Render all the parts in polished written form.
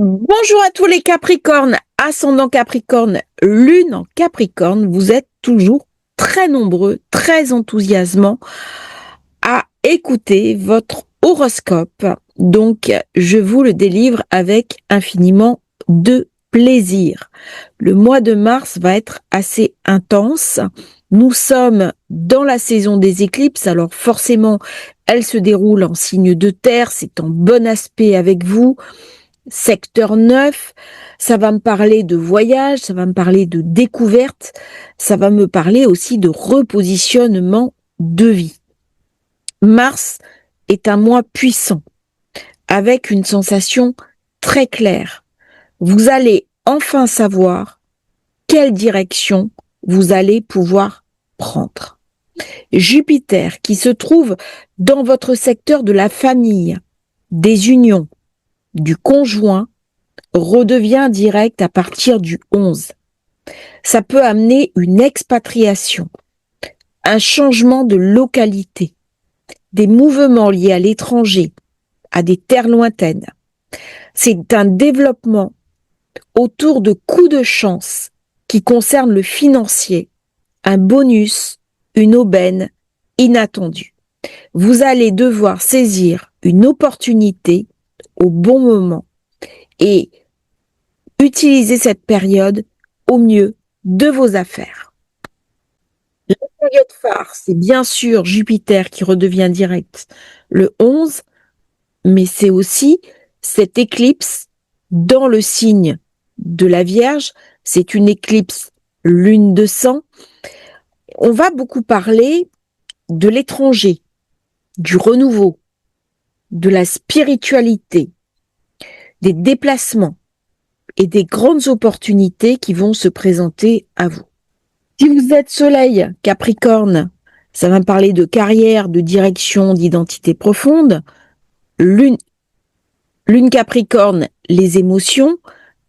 Bonjour à tous les Capricornes, ascendant Capricorne, lune en Capricorne, vous êtes toujours très nombreux, très enthousiasmants à écouter votre horoscope. Donc, je vous le délivre avec infiniment de plaisir. Le mois de mars va être assez intense. Nous sommes dans la saison des éclipses, alors forcément, elle se déroule en signe de terre, c'est en bon aspect avec vous. Secteur 9, ça va me parler de voyage, ça va me parler de découverte, ça va me parler aussi de repositionnement de vie. Mars est un mois puissant, avec une sensation très claire. Vous allez enfin savoir quelle direction vous allez pouvoir prendre. Jupiter, qui se trouve dans votre secteur de la famille, des unions, du conjoint, redevient direct à partir du 11. Ça peut amener une expatriation, un changement de localité, des mouvements liés à l'étranger, à des terres lointaines. C'est un développement autour de coups de chance qui concernent le financier, un bonus, une aubaine inattendue. Vous allez devoir saisir une opportunité au bon moment et utiliser cette période au mieux de vos affaires. La période phare, c'est bien sûr Jupiter qui redevient direct le 11, mais c'est aussi cette éclipse dans le signe de la Vierge. C'est une éclipse lune de sang. On va beaucoup parler de l'étranger, du renouveau, de la spiritualité, des déplacements et des grandes opportunités qui vont se présenter à vous. Si vous êtes Soleil, Capricorne, ça va me parler de carrière, de direction, d'identité profonde. Lune Capricorne, les émotions.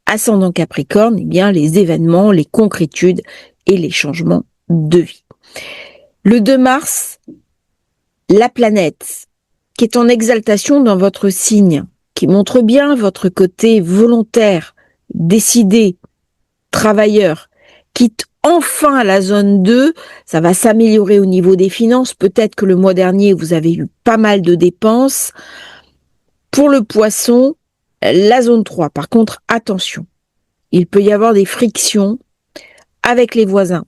Ascendant Capricorne, eh bien les événements, les concrétudes et les changements de vie. Le 2 mars, la planète, qui est en exaltation dans votre signe, qui montre bien votre côté volontaire, décidé, travailleur, quitte enfin la zone 2, ça va s'améliorer au niveau des finances. Peut-être que le mois dernier, vous avez eu pas mal de dépenses. Pour le poisson, la zone 3, par contre, attention, il peut y avoir des frictions avec les voisins,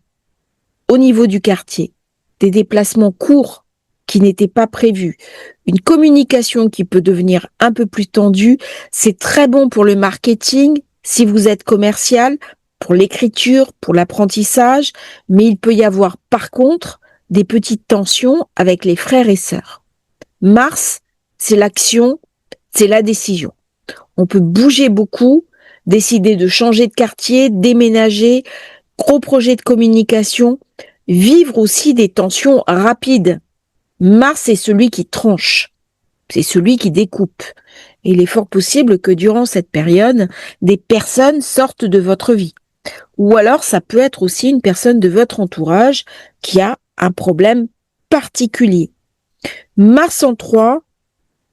au niveau du quartier, des déplacements courts qui n'étaient pas prévus, une communication qui peut devenir un peu plus tendue. C'est très bon pour le marketing, si vous êtes commercial, pour l'écriture, pour l'apprentissage, mais il peut y avoir par contre des petites tensions avec les frères et sœurs. Mars, c'est l'action, c'est la décision. On peut bouger beaucoup, décider de changer de quartier, déménager, gros projet de communication, vivre aussi des tensions rapides. Mars est celui qui tranche, c'est celui qui découpe. Et il est fort possible que durant cette période, des personnes sortent de votre vie. Ou alors, ça peut être aussi une personne de votre entourage qui a un problème particulier. Mars en 3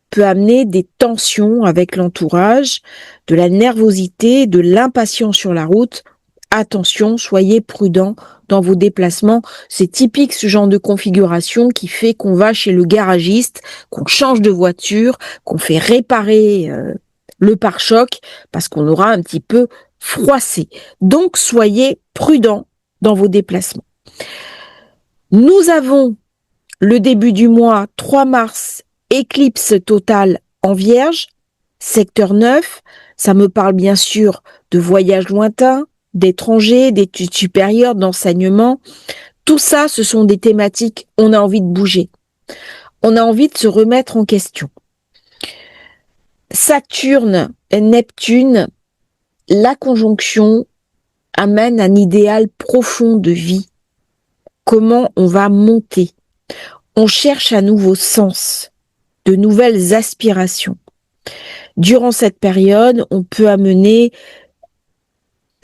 peut amener des tensions avec l'entourage, de la nervosité, de l'impatience sur la route. Attention, soyez prudents dans vos déplacements. C'est typique ce genre de configuration qui fait qu'on va chez le garagiste, qu'on change de voiture, qu'on fait réparer le pare-choc parce qu'on aura un petit peu froissé. Donc, soyez prudents dans vos déplacements. Nous avons le début du mois, 3 mars, éclipse totale en Vierge, secteur 9. Ça me parle bien sûr de voyages lointains, d'étrangers, d'études supérieures, d'enseignement. Tout ça, ce sont des thématiques, on a envie de bouger. On a envie de se remettre en question. Saturne et Neptune, la conjonction amène un idéal profond de vie. Comment on va monter? On cherche un nouveau sens, de nouvelles aspirations. Durant cette période, on peut amener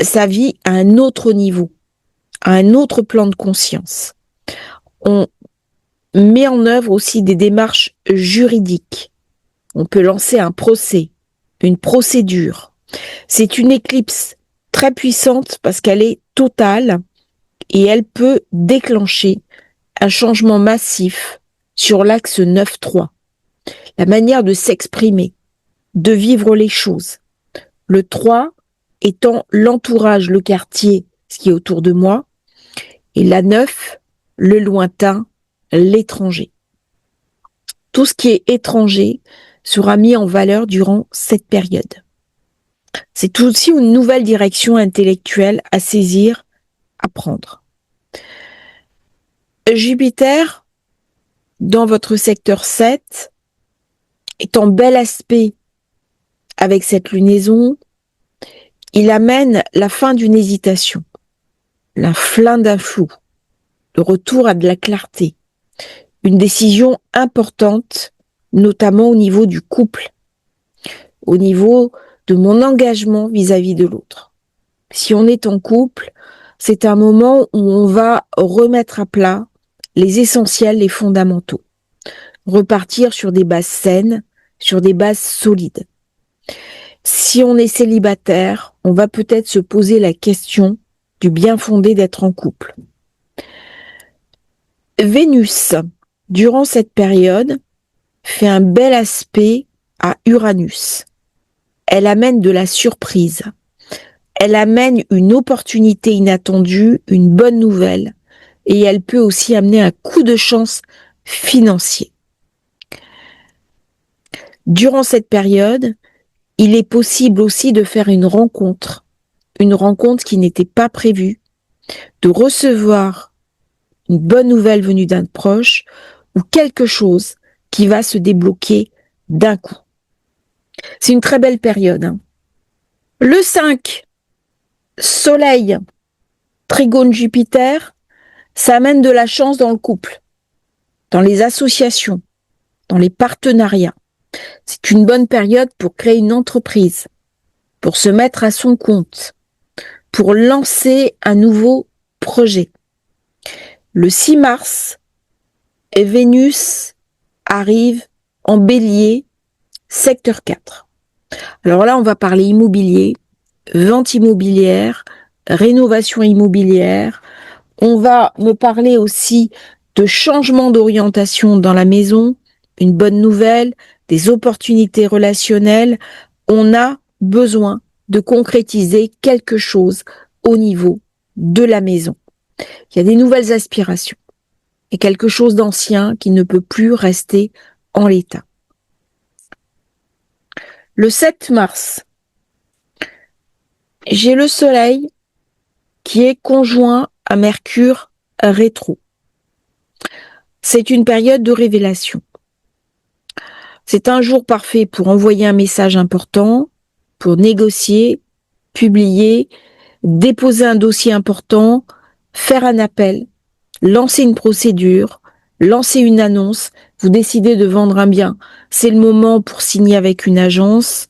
sa vie à un autre niveau, à un autre plan de conscience. On met en œuvre aussi des démarches juridiques. On peut lancer un procès, une procédure. C'est une éclipse très puissante parce qu'elle est totale et elle peut déclencher un changement massif sur l'axe 9-3. La manière de s'exprimer, de vivre les choses. Le 3 étant l'entourage, le quartier, ce qui est autour de moi, et la 9, le lointain, l'étranger. Tout ce qui est étranger sera mis en valeur durant cette période. C'est aussi une nouvelle direction intellectuelle à saisir, à prendre. Jupiter, dans votre secteur 7, est en bel aspect avec cette lunaison. Il amène la fin d'une hésitation, la fin d'un flou, le retour à de la clarté, une décision importante, notamment au niveau du couple, au niveau de mon engagement vis-à-vis de l'autre. Si on est en couple, c'est un moment où on va remettre à plat les essentiels, les fondamentaux. Repartir sur des bases saines, sur des bases solides. Si on est célibataire, on va peut-être se poser la question du bien fondé d'être en couple. Vénus, durant cette période, fait un bel aspect à Uranus. Elle amène de la surprise. Elle amène une opportunité inattendue, une bonne nouvelle, et elle peut aussi amener un coup de chance financier. Durant cette période, il est possible aussi de faire une rencontre qui n'était pas prévue, de recevoir une bonne nouvelle venue d'un proche ou quelque chose qui va se débloquer d'un coup. C'est une très belle période. Le 5, Soleil, Trigone Jupiter, ça amène de la chance dans le couple, dans les associations, dans les partenariats. C'est une bonne période pour créer une entreprise, pour se mettre à son compte, pour lancer un nouveau projet. Le 6 mars, Vénus arrive en Bélier, secteur 4. Alors là, on va parler immobilier, vente immobilière, rénovation immobilière. On va me parler aussi de changement d'orientation dans la maison, une bonne nouvelle, des opportunités relationnelles. On a besoin de concrétiser quelque chose au niveau de la maison. Il y a des nouvelles aspirations et quelque chose d'ancien qui ne peut plus rester en l'état. Le 7 mars, j'ai le Soleil qui est conjoint à Mercure rétro. C'est une période de révélation. C'est un jour parfait pour envoyer un message important, pour négocier, publier, déposer un dossier important, faire un appel, lancer une procédure, lancer une annonce. Vous décidez de vendre un bien, c'est le moment pour signer avec une agence.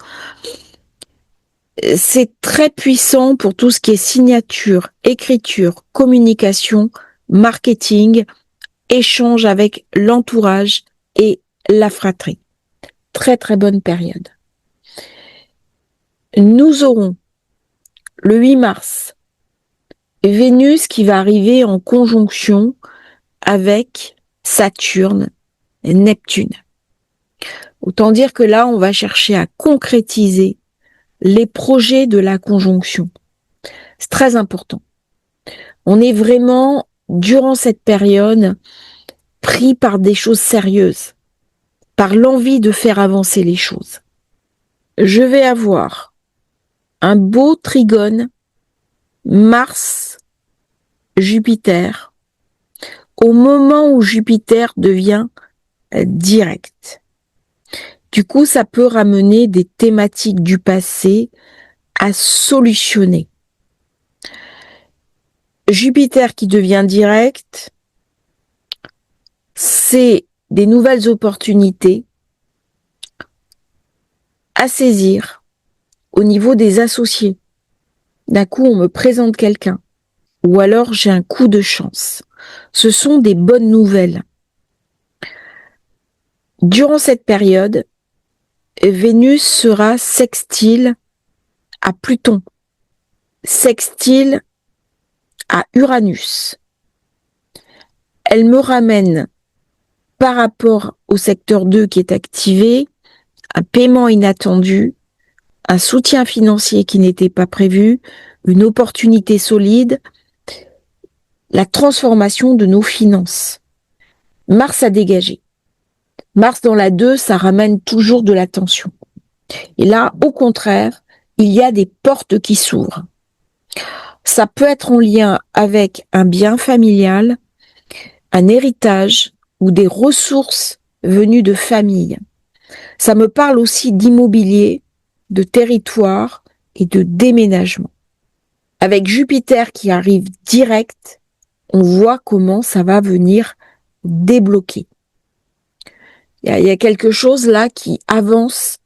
C'est très puissant pour tout ce qui est signature, écriture, communication, marketing, échange avec l'entourage et la fratrie. Très très bonne période. Nous aurons le 8 mars Vénus qui va arriver en conjonction avec Saturne et Neptune. Autant dire que là, on va chercher à concrétiser les projets de la conjonction. C'est très important. On est vraiment, durant cette période, pris par des choses sérieuses, par l'envie de faire avancer les choses. Je vais avoir un beau trigone Mars-Jupiter au moment où Jupiter devient direct. Du coup, ça peut ramener des thématiques du passé à solutionner. Jupiter qui devient direct, c'est des nouvelles opportunités à saisir au niveau des associés. D'un coup, on me présente quelqu'un, ou alors j'ai un coup de chance. Ce sont des bonnes nouvelles. Durant cette période, Vénus sera sextile à Pluton, sextile à Uranus. Elle me ramène, par rapport au secteur 2 qui est activé, un paiement inattendu, un soutien financier qui n'était pas prévu, une opportunité solide, la transformation de nos finances. Mars a dégagé. Mars dans la 2, ça ramène toujours de la tension. Et là, au contraire, il y a des portes qui s'ouvrent. Ça peut être en lien avec un bien familial, un héritage ou des ressources venues de famille. Ça me parle aussi d'immobilier, de territoire et de déménagement. Avec Jupiter qui arrive direct, on voit comment ça va venir débloquer. Il y a quelque chose là qui avance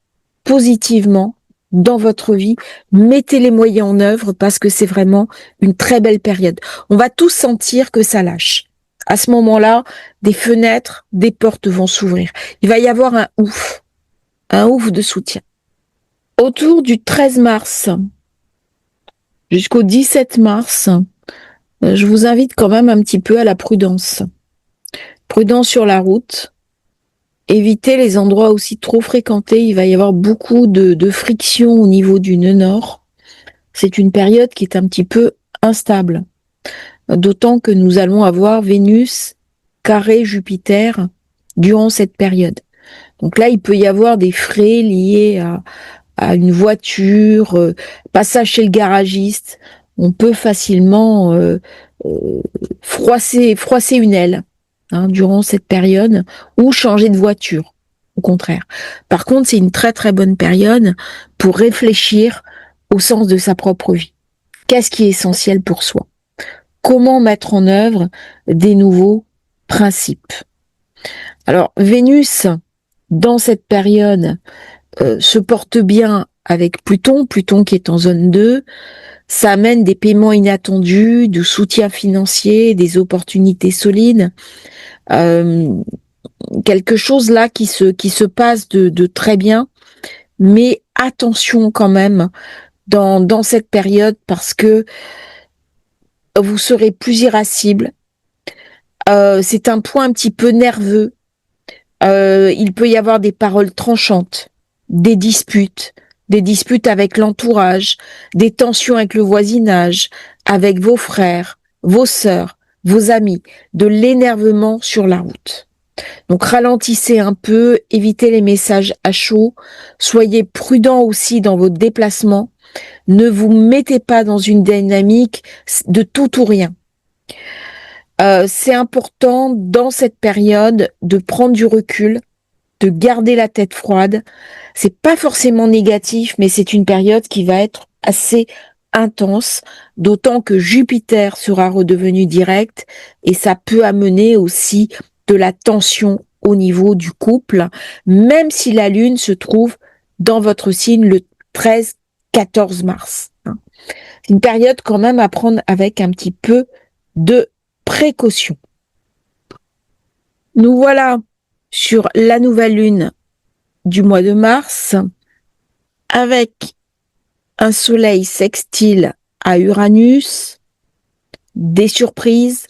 positivement dans votre vie. Mettez les moyens en œuvre parce que c'est vraiment une très belle période. On va tous sentir que ça lâche. À ce moment-là, des fenêtres, des portes vont s'ouvrir. Il va y avoir un ouf de soutien. Autour du 13 mars jusqu'au 17 mars, je vous invite quand même un petit peu à la prudence. Prudence sur la route. Évitez les endroits aussi trop fréquentés. Il va y avoir beaucoup de friction au niveau du nœud nord. C'est une période qui est un petit peu instable. D'autant que nous allons avoir Vénus carré Jupiter durant cette période. Donc là, il peut y avoir des frais liés à une voiture, passage chez le garagiste. On peut facilement froisser une aile durant cette période ou changer de voiture, au contraire. Par contre, c'est une très très bonne période pour réfléchir au sens de sa propre vie. Qu'est-ce qui est essentiel pour soi? Comment mettre en œuvre des nouveaux principes? Alors, Vénus, dans cette période, se porte bien avec Pluton qui est en zone 2. Ça amène des paiements inattendus, du soutien financier, des opportunités solides. Quelque chose là qui se passe de très bien, mais attention quand même dans cette période parce que vous serez plus irascible. C'est un point un petit peu nerveux. Il peut y avoir des paroles tranchantes, des disputes avec l'entourage, des tensions avec le voisinage, avec vos frères, vos sœurs, vos amis, de l'énervement sur la route. Donc ralentissez un peu, évitez les messages à chaud, soyez prudent aussi dans vos déplacements, ne vous mettez pas dans une dynamique de tout ou rien. C'est important dans cette période de prendre du recul, de garder la tête froide. C'est pas forcément négatif, mais c'est une période qui va être assez intense, d'autant que Jupiter sera redevenu direct et ça peut amener aussi de la tension au niveau du couple, même si la Lune se trouve dans votre signe le 13-14 mars. C'est une période quand même à prendre avec un petit peu de précaution. Nous voilà sur la nouvelle lune du mois de mars avec un soleil sextile à Uranus, des surprises,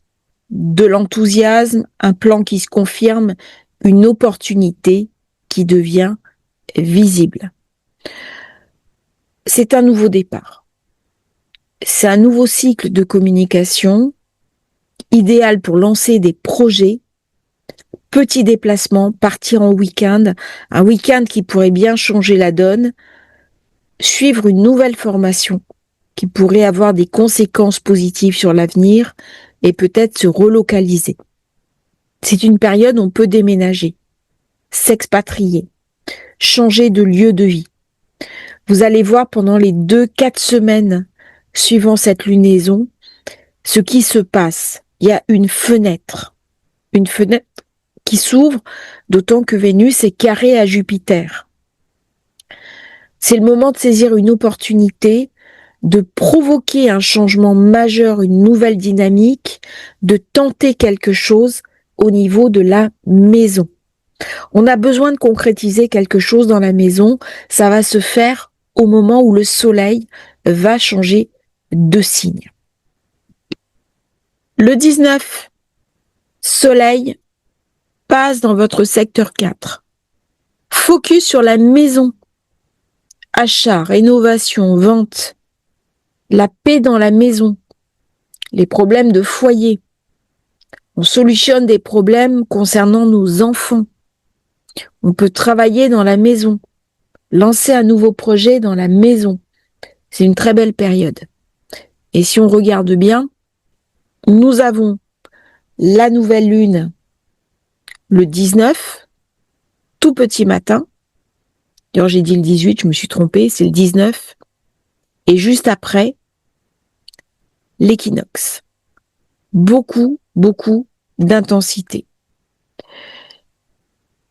de l'enthousiasme, un plan qui se confirme, une opportunité qui devient visible. C'est un nouveau départ. C'est un nouveau cycle de communication, idéal pour lancer des projets, petits déplacements, partir en week-end, un week-end qui pourrait bien changer la donne, suivre une nouvelle formation qui pourrait avoir des conséquences positives sur l'avenir et peut-être se relocaliser. C'est une période où on peut déménager, s'expatrier, changer de lieu de vie. Vous allez voir pendant les 2-4 semaines suivant cette lunaison, ce qui se passe. Il y a une fenêtre qui s'ouvre, d'autant que Vénus est carrée à Jupiter. C'est le moment de saisir une opportunité, de provoquer un changement majeur, une nouvelle dynamique, de tenter quelque chose au niveau de la maison. On a besoin de concrétiser quelque chose dans la maison, ça va se faire au moment où le soleil va changer de signe. Le 19, soleil passe dans votre secteur 4. Focus sur la maison. Achat, rénovation, vente. La paix dans la maison. Les problèmes de foyer. On solutionne des problèmes concernant nos enfants. On peut travailler dans la maison. Lancer un nouveau projet dans la maison. C'est une très belle période. Et si on regarde bien, nous avons la nouvelle lune le 19, tout petit matin. D'ailleurs, j'ai dit le 18, je me suis trompée, c'est le 19. Et juste après, l'équinoxe. Beaucoup d'intensité.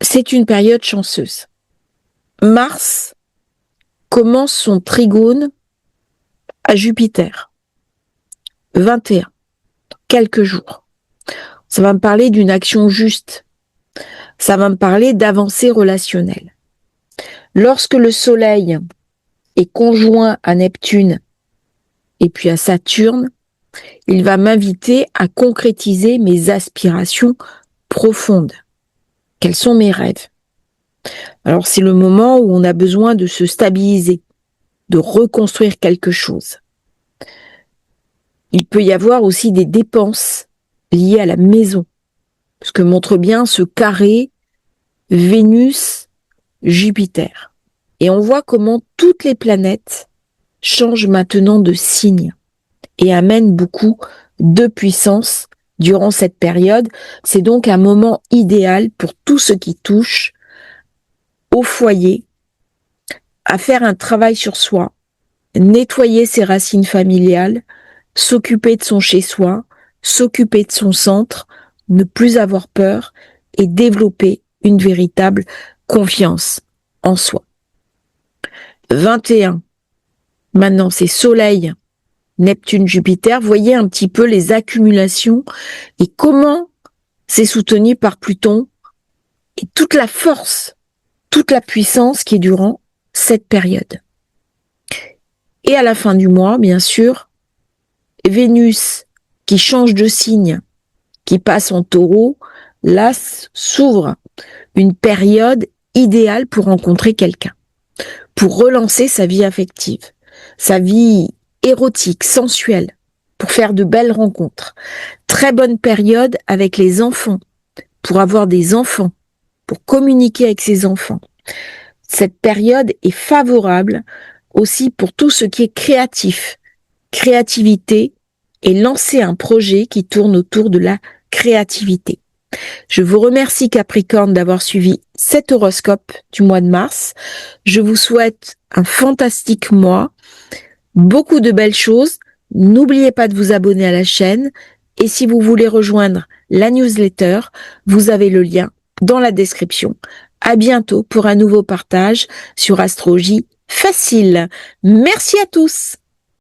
C'est une période chanceuse. Mars commence son trigone à Jupiter. 21, quelques jours. Ça va me parler d'une action juste. Ça va me parler d'avancée relationnelle. Lorsque le Soleil est conjoint à Neptune et puis à Saturne, il va m'inviter à concrétiser mes aspirations profondes. Quels sont mes rêves? Alors c'est le moment où on a besoin de se stabiliser, de reconstruire quelque chose. Il peut y avoir aussi des dépenses liées à la maison, ce que montre bien ce carré Vénus-Jupiter. Et on voit comment toutes les planètes changent maintenant de signe et amènent beaucoup de puissance durant cette période. C'est donc un moment idéal pour tout ce qui touche au foyer, à faire un travail sur soi, nettoyer ses racines familiales, s'occuper de son chez-soi, s'occuper de son centre, ne plus avoir peur et développer une véritable confiance en soi. 21. Maintenant, c'est Soleil, Neptune, Jupiter. Voyez un petit peu les accumulations et comment c'est soutenu par Pluton et toute la force, toute la puissance qui est durant cette période. Et à la fin du mois, bien sûr, Vénus qui change de signe, qui passe en Taureau, là s'ouvre une période idéale pour rencontrer quelqu'un, pour relancer sa vie affective, sa vie érotique, sensuelle, pour faire de belles rencontres. Très bonne période avec les enfants, pour avoir des enfants, pour communiquer avec ses enfants. Cette période est favorable aussi pour tout ce qui est créatif, créativité et lancer un projet qui tourne autour de la créativité. Je vous remercie Capricorne d'avoir suivi cet horoscope du mois de mars. Je vous souhaite un fantastique mois, beaucoup de belles choses. N'oubliez pas de vous abonner à la chaîne et si vous voulez rejoindre la newsletter, vous avez le lien dans la description. À bientôt pour un nouveau partage sur Astrologie Facile. Merci à tous.